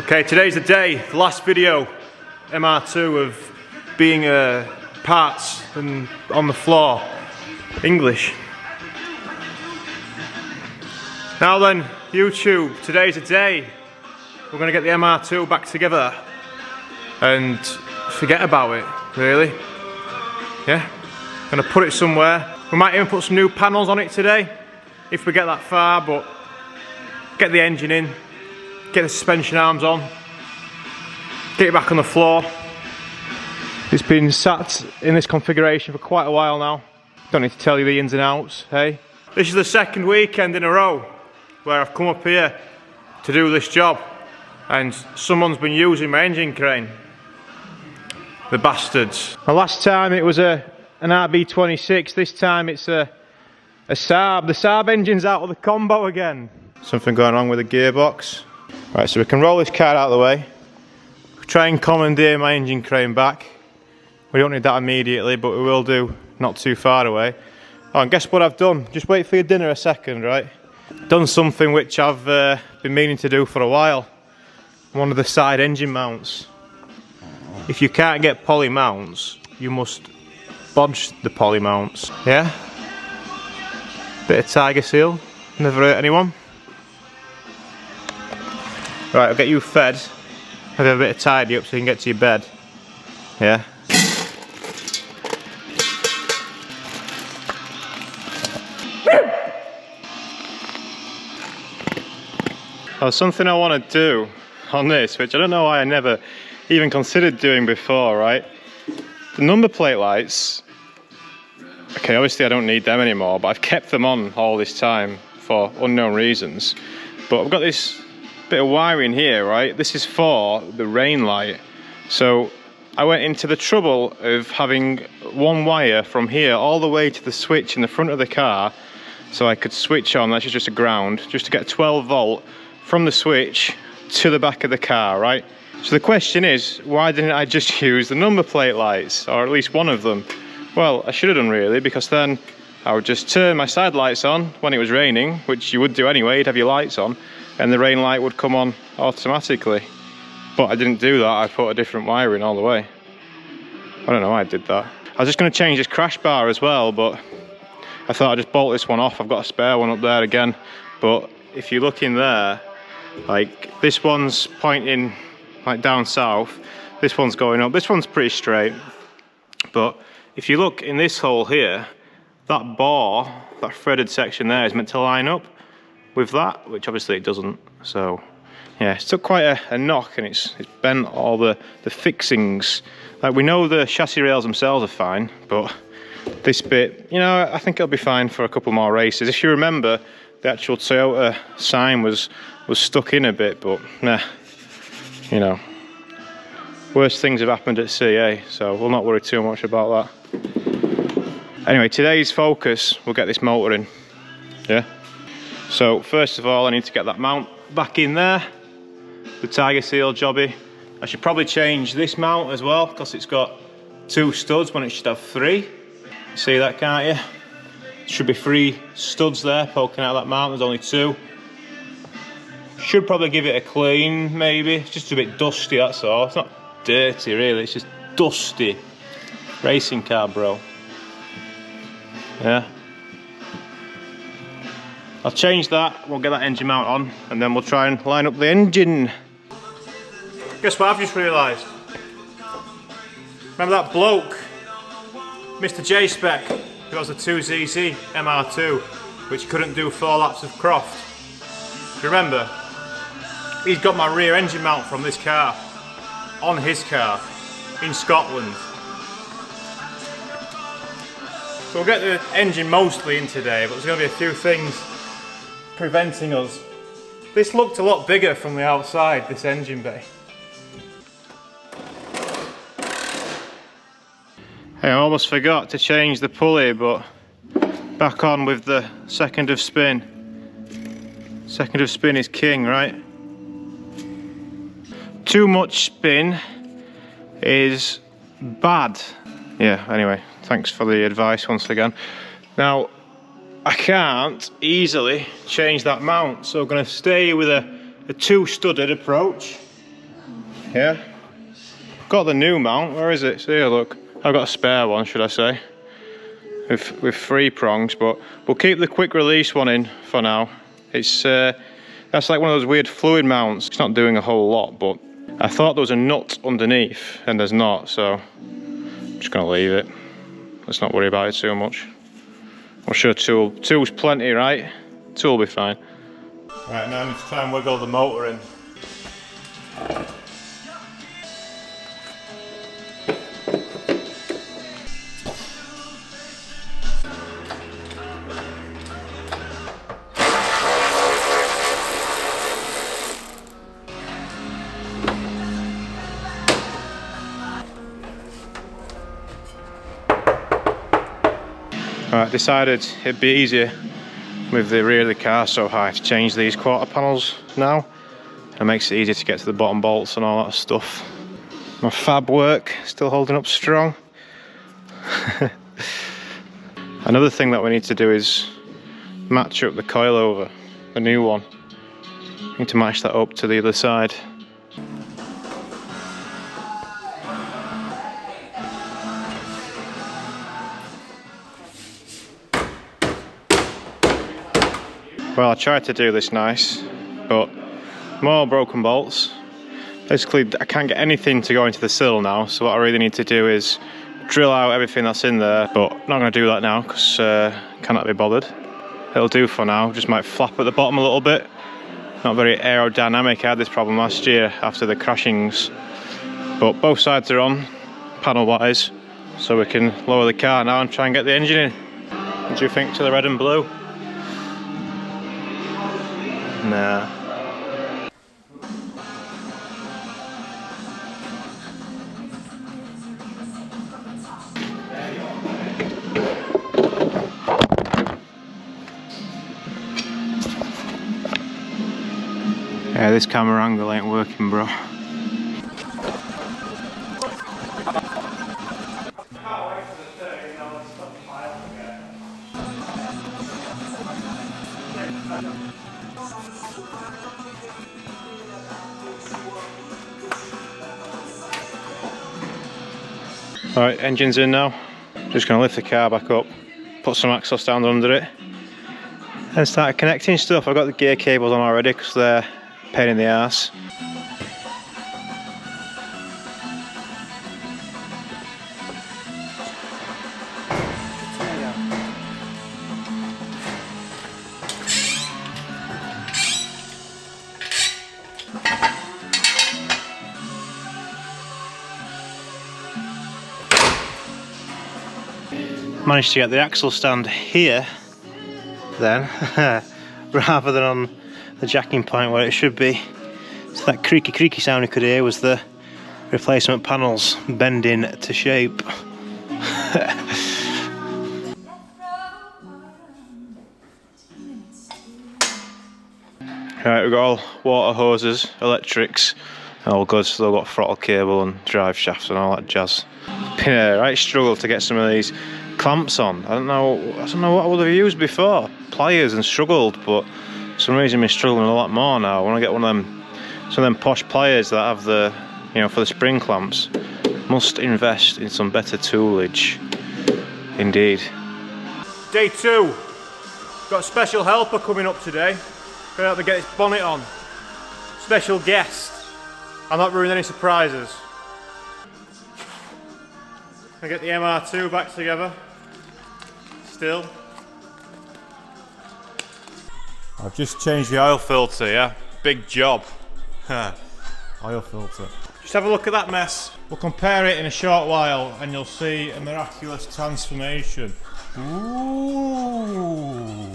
Okay, today's the day, the last video, MR2 of being parts and on the floor, English. Now then, YouTube, today's the day. We're going to get the MR2 back together and forget about it, really. Yeah, going to put it somewhere. We might even put some new panels on it today, if we get that far, but get the engine in, get the suspension arms on, get it back on the floor. It's been sat in this configuration for quite a while now. Don't need to tell you the ins and outs, hey? This is the second weekend in a row where I've come up here to do this job and someone's been using my engine crane. The bastards. The last time it was an RB26, this time it's a Saab. The Saab engine's out of the combo again. Something going on with the gearbox. Right, so we can roll this car out of the way. Try and commandeer my engine crane back. We don't need that immediately, but we will do not too far away. Oh, and guess what I've done? Just wait for your dinner a second, right? Done something which I've been meaning to do for a while. One of the side engine mounts. If you can't get poly mounts, you must bodge the poly mounts. Yeah? Bit of tiger seal, never hurt anyone. Right, I'll get you fed. Have a bit of tidy up so you can get to your bed. Yeah? There's something I want to do on this, which I don't know why I never even considered doing before, right? The number plate lights, okay, obviously I don't need them anymore, but I've kept them on all this time for unknown reasons. But I've got this bit of wiring here, right? This is for the rain light. So I went into the trouble of having one wire from here all the way to the switch in the front of the car, so I could switch on, that's just a ground, just to get 12 volt from the switch to the back of the car, right? So the question is, why didn't I just use the number plate lights, or at least one of them? Well, I should have done really, because then I would just turn my side lights on when it was raining, which you would do anyway, you'd have your lights on, and the rain light would come on automatically. But I didn't do that, I put a different wire in all the way. I don't know why I did that. I was just going to change this crash bar as well, but I thought I'd just bolt this one off. I've got a spare one up there again, but if you look in there, like this one's pointing like down south, this one's going up, this one's pretty straight, but if you look in this hole here, that bore, that threaded section there is meant to line up with that, which obviously it doesn't. So yeah, it's took quite a knock, and it's bent all the fixings. Like, we know the chassis rails themselves are fine, but this bit, you know, I think it'll be fine for a couple more races. If you remember, the actual Toyota sign was stuck in a bit, but nah, you know, worse things have happened at sea, eh? So we'll not worry too much about that. Anyway, today's focus, we'll get this motor in, yeah? So first of all, I need to get that mount back in there, the tiger seal jobby. I should probably change this mount as well, because it's got 2 studs when it should have 3. You see that, can't you? Should be 3 studs there poking out of that mount, there's only 2. Should probably give it a clean, maybe. It's just a bit dusty, that's all. It's not dirty really, it's just dusty. Racing car, bro. Yeah. I'll change that, we'll get that engine mount on, and then we'll try and line up the engine. Guess what I've just realised? Remember that bloke, Mr. J-Spec, who has a 2ZZ MR2, which couldn't do 4 laps of Croft? Do you remember? He's got my rear engine mount from this car, on his car, in Scotland. So we'll get the engine mostly in today, but there's going to be a few things preventing us. This looked a lot bigger from the outside, this engine bay. Hey, I almost forgot to change the pulley, but back on with the second of spin. Second of spin is king, right? Too much spin is bad. Yeah, anyway, thanks for the advice once again. Now, I can't easily change that mount, so I'm going to stay with a two-studded approach. Yeah. Got the new mount, where is it? So here, look. I've got a spare one, should I say. With 3 prongs, but we'll keep the quick release one in for now. It's that's like one of those weird fluid mounts. It's not doing a whole lot, but I thought there was a nut underneath, and there's not, so I'm just gonna leave it. Let's not worry about it too much. I'm sure tool's plenty, right? Tool will be fine. Right, now I need to try and wiggle the motor in. Right, decided it'd be easier with the rear of the car so high to change these quarter panels now. It makes it easier to get to the bottom bolts and all that stuff. My fab work still holding up strong. Another thing that we need to do is match up the coilover, the new one. Need to match that up to the other side. Well, I tried to do this nice, but more broken bolts. Basically, I can't get anything to go into the sill now, so what I really need to do is drill out everything that's in there, but I'm not going to do that now because cannot be bothered. It'll do for now, just might flap at the bottom a little bit. Not very aerodynamic. I had this problem last year after the crashings, but both sides are on, panel-wise, so we can lower the car now and try and get the engine in. What do you think to the red and blue? Nah. Yeah, this camera angle ain't working, bro. Alright, engine's in now. Just going to lift the car back up, put some axle stands under it, and start connecting stuff. I've got the gear cables on already because they're a pain in the arse. Managed to get the axle stand here then, rather than on the jacking point where it should be. So that creaky sound you could hear was the replacement panels bending to shape. Right, we've got all water hoses, electrics, all good, so they've got throttle cable and drive shafts and all that jazz. Been a right struggle to get some of these clamps on. I don't know what I would have used before. Pliers and struggled, but for some reason I'm struggling a lot more now. I want to get some of them posh pliers that have the, for the spring clamps. Must invest in some better toolage. Indeed. Day 2. Got a special helper coming up today. Gonna have to get this bonnet on. Special guest. I'm not ruining any surprises. I get the MR2 back together. Still. I've just changed the oil filter, yeah? Big job. Oil filter. Just have a look at that mess. We'll compare it in a short while and you'll see a miraculous transformation. Ooh.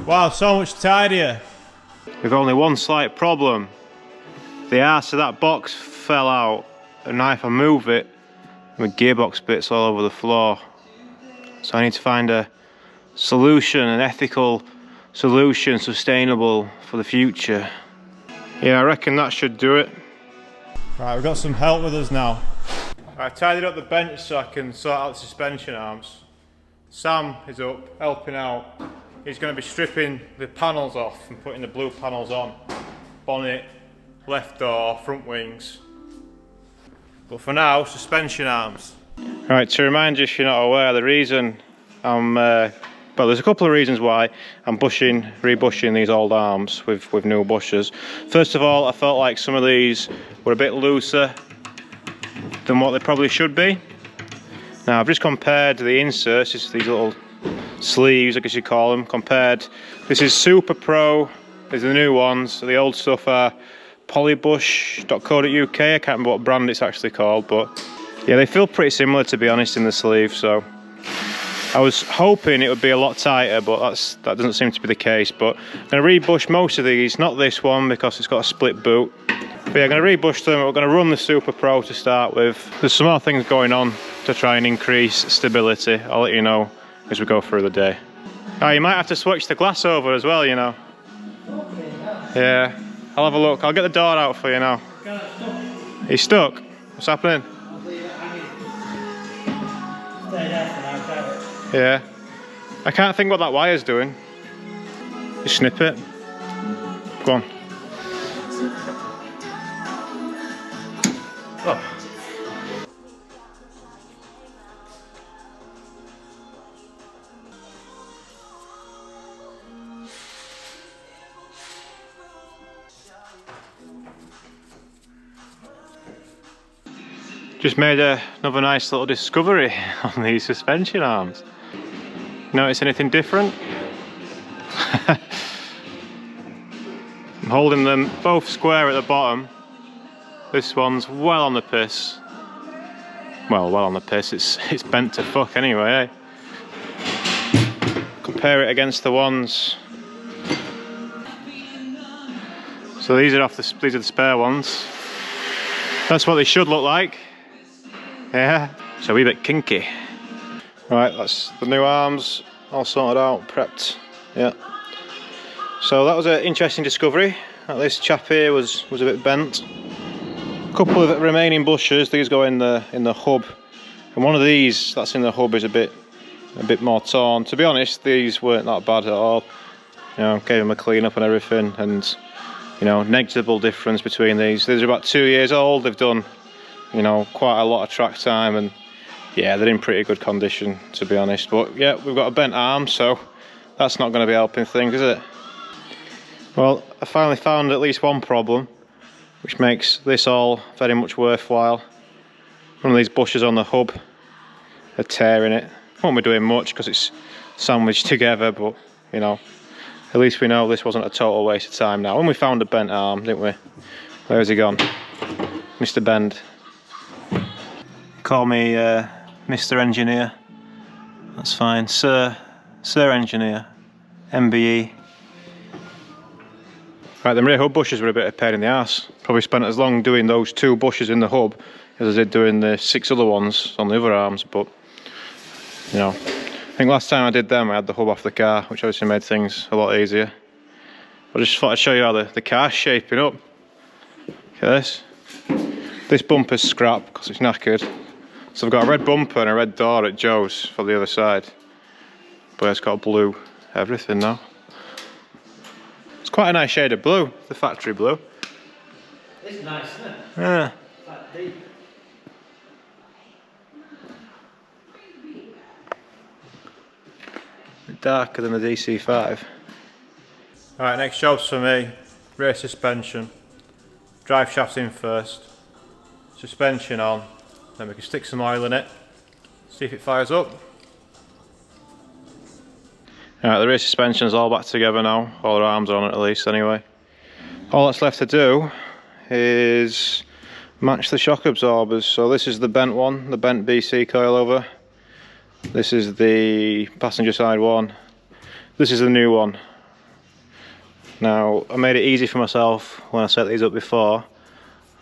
Wow, so much tidier. With only one slight problem. The arse of that box fell out, and now if I move it, the gearbox bits all over the floor. So I need to find a solution, an ethical solution, sustainable for the future. Yeah, I reckon that should do it. Right, we've got some help with us now. I've tidied up the bench so I can sort out the suspension arms. Sam is up, helping out. is going to be stripping the panels off and putting the blue panels on. Bonnet, left door, front wings. But for now, suspension arms. Right, to remind you if you're not aware, the reason I'm, well, there's a couple of reasons why I'm rebushing these old arms with new bushers. First of all, I felt like some of these were a bit looser than what they probably should be. Now I've just compared the inserts, these little sleeves I guess you call them, compared. This is Super Pro, these are the new ones, the old stuff are polybush.co.uk, I can't remember what brand it's actually called, but yeah, they feel pretty similar to be honest in the sleeve, so I was hoping it would be a lot tighter, but that doesn't seem to be the case. But I'm going to rebush most of these, not this one because it's got a split boot. But yeah, I'm going to rebush them. We're going to run the Super Pro to start with. There's some more things going on to try and increase stability. I'll let you know as we go through the day. Oh, you might have to switch the glass over as well, you know. Yeah, I'll have a look. I'll get the door out for you now. He's stuck? What's happening? Yeah. I can't think what that wire's doing. Just snip it. Go on. Oh. Just made another nice little discovery on these suspension arms. Notice anything different? I'm holding them both square at the bottom. This one's well on the piss. Well on the piss, it's bent to fuck anyway, eh? Compare it against the ones. So these are these are the spare ones. That's what they should look like. Yeah, it's a wee bit kinky. Right, that's the new arms, all sorted out, prepped. Yeah. So that was an interesting discovery. That this chap here was a bit bent. A couple of remaining bushers, these go in the hub, and one of these that's in the hub is a bit more torn. To be honest, these weren't that bad at all. You know, gave them a clean up and everything, and you know, negligible difference between these. These are about 2 years old. They've done, you know, quite a lot of track time, and yeah, they're in pretty good condition to be honest. But yeah, we've got a bent arm, so that's not going to be helping things, is it? Well, I finally found at least one problem, which makes this all very much worthwhile. One of these bushers on the hub are tearing it. Won't be doing much because it's sandwiched together, but you know, at least we know this wasn't a total waste of time now. And we found a bent arm, didn't we? Where's he gone? Mr. Bend. Call me Mr. Engineer. That's fine. Sir Engineer. MBE. Right, the rear hub bushers were a bit of a pain in the arse. Probably spent as long doing those 2 bushers in the hub as I did doing the 6 other ones on the other arms, but you know, I think last time I did them I had the hub off the car, which obviously made things a lot easier. I just thought I'd show you how the car's shaping up. Look at this. This bumper's scrap because it's knackered. So I've got a red bumper and a red door at Joe's for the other side. But it's got blue everything now. It's quite a nice shade of blue, the factory blue. It's nice, isn't it? Yeah. That deep. A bit darker than the DC5. Alright, next job's for me. Rear suspension. Drive shaft in first. Suspension on. Then we can stick some oil in it. See if it fires up. Alright, the rear suspension's all back together now. All the arms are on it at least anyway. All that's left to do is match the shock absorbers. So this is the bent one, the bent BC coilover. This is the passenger side one. This is the new one. Now I made it easy for myself when I set these up before,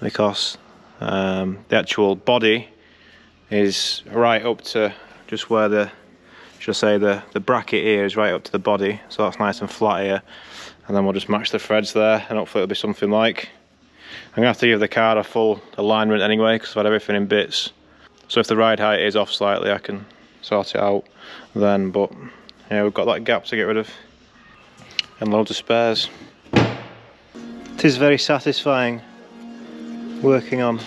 because the actual body is right up to just where the, should I say, the bracket here is right up to the body, so that's nice and flat here. And then we'll just match the threads there, and hopefully it'll be something like. I'm gonna have to give the car a full alignment anyway, because I've had everything in bits. So if the ride height is off slightly, I can sort it out then. But yeah, we've got that gap to get rid of. and loads of spares. It is very satisfying working on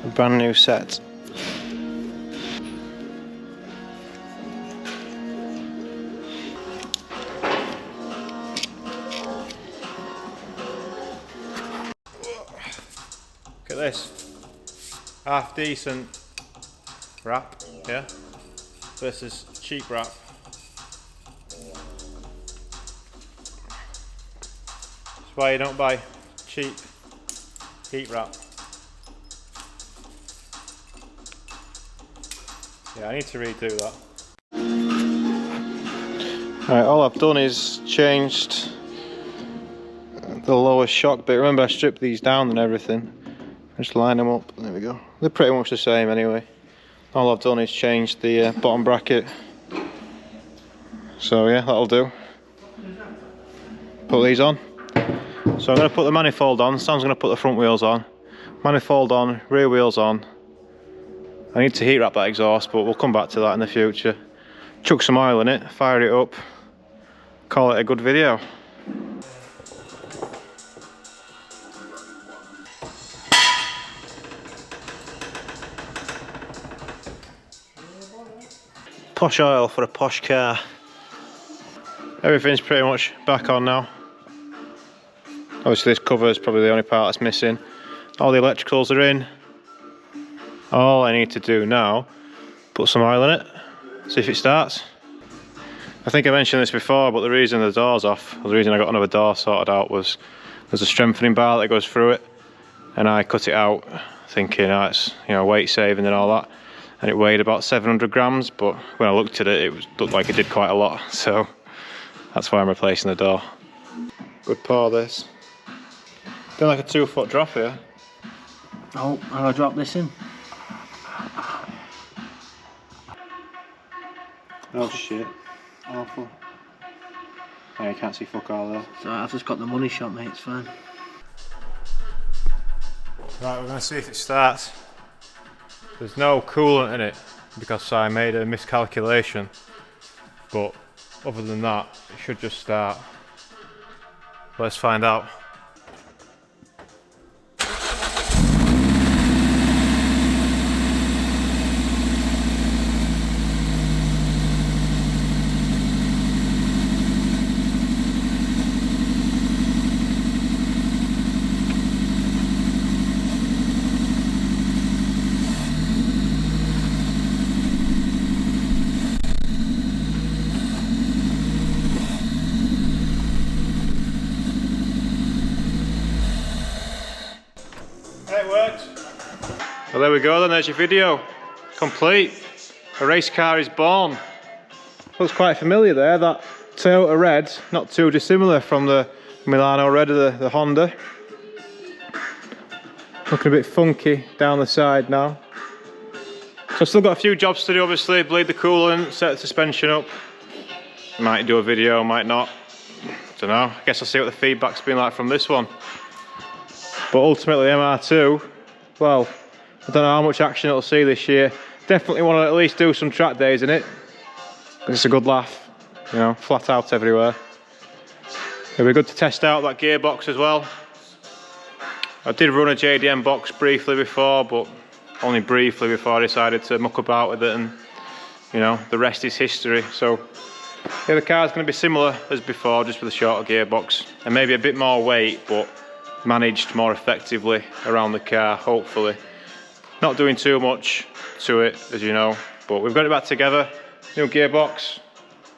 a brand new set. Look at this, half decent wrap, yeah, versus cheap wrap. That's why you don't buy cheap heat wrap. Yeah, I need to redo that. Alright, all I've done is changed the lower shock bit. Remember, I stripped these down and everything. Just line them up, there we go. They're pretty much the same anyway. All I've done is change the bottom bracket. So yeah, that'll do. Put these on. So I'm going to put the manifold on. Sam's going to put the front wheels on. Manifold on, rear wheels on. I need to heat wrap that exhaust, but we'll come back to that in the future. Chuck some oil in it, fire it up, call it a good video. Posh oil for a posh car. Everything's pretty much back on now. Obviously this cover is probably the only part that's missing. All the electricals are in. All I need to do now, put some oil in it, see if it starts. I think I mentioned this before, but the reason the door's off, or the reason I got another door sorted out, was there's a strengthening bar that goes through it, and I cut it out thinking, oh, it's, you know, weight saving and all that, and it weighed about 700 grams, but when I looked at it, it looked like it did quite a lot, so that's why I'm replacing the door. Good pour this. Doing like a 2-foot drop here. Oh, I'll drop this in. Oh shit, awful. Oh, you can't see fuck all there. So I've just got the money shot, mate, it's fine. Right, we're going to see if it starts. There's no coolant in it because I made a miscalculation, but other than that, it should just start. Let's find out. It worked. Well, there we go then, there's your video. Complete. A race car is born. Looks quite familiar there, that Toyota red, not too dissimilar from the Milano red of the Honda. Looking a bit funky down the side now. So I've still got a few jobs to do, obviously. Bleed the coolant, set the suspension up. Might do a video, might not. Don't know. I guess I'll see what the feedback's been like from this one. But ultimately MR2, well, I don't know how much action it'll see this year. Definitely want to at least do some track days in it. It's a good laugh, you know, flat out everywhere. It'll be good to test out that gearbox as well. I did run a JDM box briefly before, but only briefly before I decided to muck about with it, and you know, the rest is history. So yeah, the car's going to be similar as before, just with a shorter gearbox and maybe a bit more weight, but managed more effectively around the car, hopefully. Not doing too much to it, as you know, but we've got it back together. New gearbox,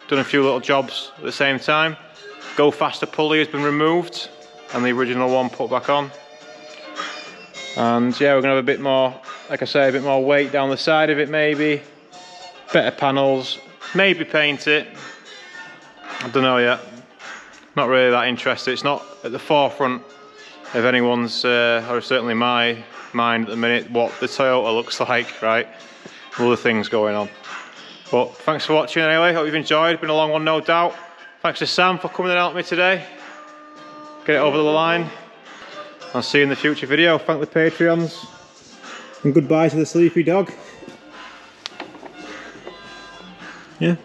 done a few little jobs at the same time. Go faster pulley has been removed and the original one put back on. And yeah, we're gonna have a bit more, like I say, a bit more weight down the side of it maybe. Better panels, maybe paint it. I don't know yet. Not really that interested. It's not at the forefront of anyone's, or certainly my mind at the minute, what the Toyota looks like, right? Other things going on. But thanks for watching anyway, hope you've enjoyed. Been a long one, no doubt. Thanks to Sam for coming and helping me today. Get it over the line. I'll see you in the future video. Thank the Patreons. And goodbye to the sleepy dog. Yeah.